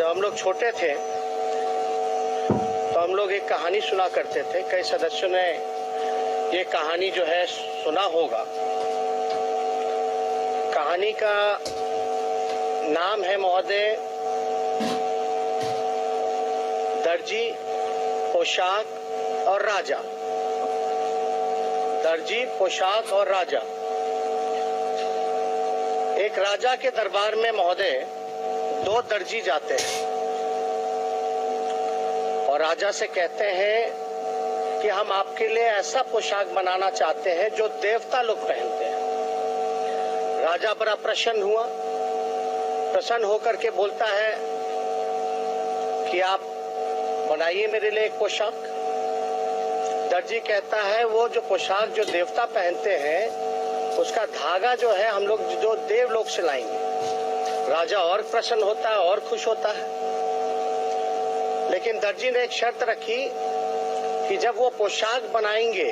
जब हम लोग छोटे थे तो हम लोग एक कहानी सुना करते थे। कई सदस्यों ने ये कहानी जो है सुना होगा। कहानी का नाम है महोदय दर्जी, पोशाक और राजा। दर्जी, पोशाक और राजा। एक राजा के दरबार में महोदय दो दर्जी जाते हैं और राजा से कहते हैं कि हम आपके लिए ऐसा पोशाक बनाना चाहते हैं जो देवता लोग पहनते हैं। राजा बड़ा प्रसन्न हुआ। प्रसन्न होकर के बोलता है कि आप बनाइए मेरे लिए एक पोशाक। दर्जी कहता है वो जो पोशाक जो देवता पहनते हैं उसका धागा जो है हम लोग जो देवलोक से लाएंगे। राजा और प्रसन्न होता है और खुश होता है। लेकिन दर्जी ने एक शर्त रखी कि जब वो पोशाक बनाएंगे,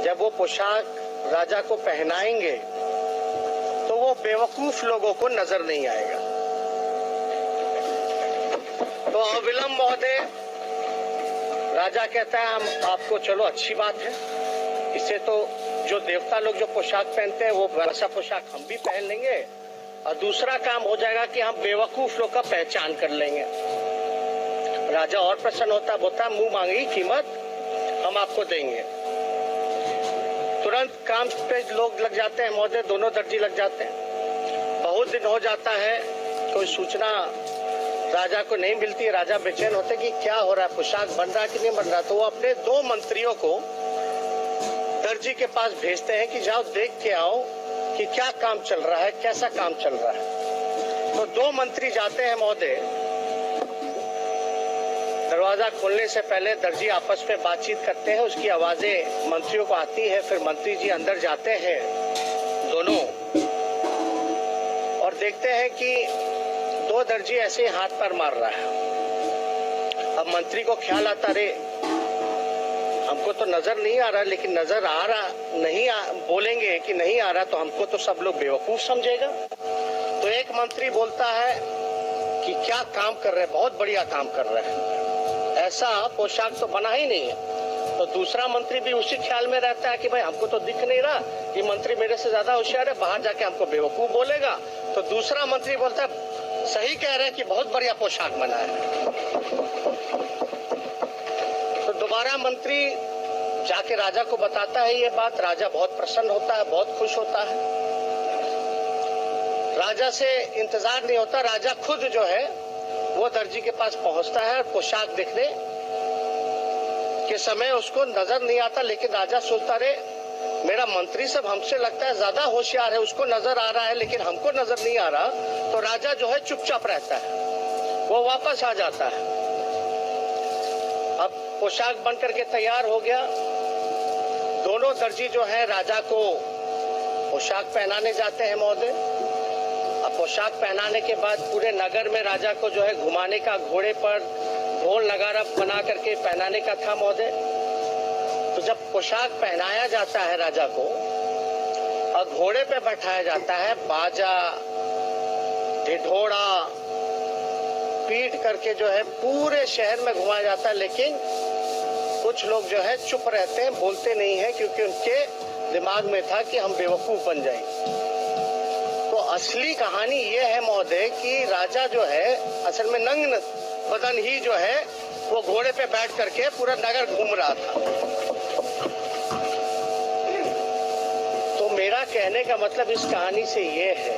जब वो पोशाक राजा को पहनाएंगे तो वो बेवकूफ लोगों को नजर नहीं आएगा। तो अविलंब महोदय राजा कहता है हम आपको, चलो अच्छी बात है, इससे तो जो देवता लोग जो पोशाक पहनते हैं वो वैसा पोशाक हम भी पहन लेंगे और दूसरा काम हो जाएगा कि हम बेवकूफ लोग का पहचान कर लेंगे। राजा और प्रसन्न होता, बोलता मुंह मांगी कीमत हम आपको देंगे। तुरंत काम पे लोग लग जाते हैं महोदय, दोनों दर्जी लग जाते हैं। बहुत दिन हो जाता है, कोई सूचना राजा को नहीं मिलती। राजा बेचैन होते कि क्या हो रहा है, पोशाक बन रहा है कि नहीं बन रहा। तो वो अपने दो मंत्रियों को दर्जी के पास भेजते हैं कि जाओ देख के आओ कि क्या काम चल रहा है, कैसा काम चल रहा है। तो दो मंत्री जाते हैं महोदय। दरवाजा खोलने से पहले दर्जी आपस में बातचीत करते हैं, उसकी आवाजें मंत्रियों को आती है। फिर मंत्री जी अंदर जाते हैं दोनों और देखते हैं कि दो दर्जी ऐसे हाथ पर मार रहा है। अब मंत्री को ख्याल आता, रे हमको तो नजर नहीं आ रहा, लेकिन नजर आ रहा नहीं बोलेंगे कि नहीं आ रहा तो हमको तो सब लोग बेवकूफ समझेगा। तो एक मंत्री बोलता है कि क्या काम कर रहे हैं, बहुत बढ़िया काम कर रहे हैं, ऐसा पोशाक तो बना ही नहीं है। तो दूसरा मंत्री भी उसी ख्याल में रहता है कि भाई हमको तो दिख नहीं रहा, ये मंत्री मेरे से ज्यादा होशियार है, बाहर जाके हमको बेवकूफ बोलेगा। तो दूसरा मंत्री बोलता है सही कह रहे हैं कि बहुत बढ़िया पोशाक बना है। तो दोबारा मंत्री जाके राजा को बताता है ये बात। राजा बहुत प्रसन्न होता है, बहुत खुश होता है। राजा से इंतजार नहीं होता, राजा खुद जो है वो दर्जी के पास पहुंचता है। पोशाक देखने के समय उसको नजर नहीं आता, लेकिन राजा सोचता रे मेरा मंत्री सब हमसे लगता है ज्यादा होशियार है, उसको नजर आ रहा है लेकिन हमको नजर नहीं आ रहा। तो राजा जो है चुपचाप रहता है, वो वापस आ जाता है। अब पोशाक बन करके तैयार हो गया। दोनों दर्जी जो है राजा को पोशाक पहनाने जाते हैं महोदय। अब पोशाक पहनाने के बाद पूरे नगर में राजा को जो है घुमाने का, घोड़े पर ढोल नगारा बना करके पहनाने का था महोदय। तो जब पोशाक पहनाया जाता है राजा को और घोड़े पे बैठाया जाता है, बाजा ढिढोड़ा पीट करके जो है पूरे शहर में घुमाया जाता है। लेकिन कुछ लोग जो है चुप रहते हैं, बोलते नहीं है, क्योंकि उनके दिमाग में था कि हम बेवकूफ बन जाएंगे। तो असली कहानी ये है महोदय कि राजा जो है असल में नग्न बदन ही जो है वो घोड़े पे बैठ करके पूरा नगर घूम रहा था। तो मेरा कहने का मतलब इस कहानी से ये है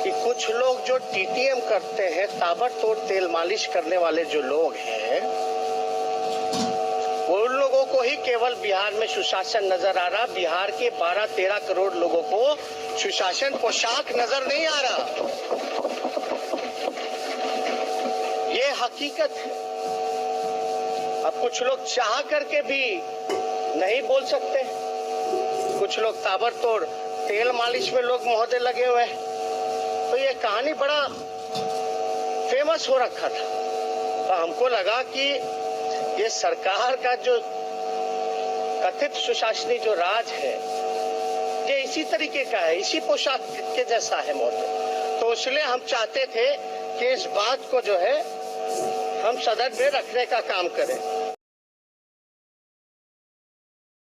कि कुछ लोग जो टीटीएम करते हैं, ताबड़तोड़ तेल मालिश करने वाले जो लोग हैं, उन लोगों को ही केवल बिहार में सुशासन नजर आ रहा। बिहार के 12-13 करोड़ लोगों को सुशासन पोशाक नजर नहीं आ रहा। ये हकीकत है। अब कुछ लोग चाह करके भी नहीं बोल सकते। कुछ लोग ताबड़तोड़ तेल मालिश में लोग महोदय लगे हुए हैं। तो ये कहानी बड़ा फेमस हो रखा था। तो हमको लगा कि ये सरकार का जो कथित सुशासनी जो राज है ये इसी तरीके का है, इसी पोशाक के जैसा है महोदय। तो इसलिए हम चाहते थे कि इस बात को जो है हम सदन में रखने का काम करें।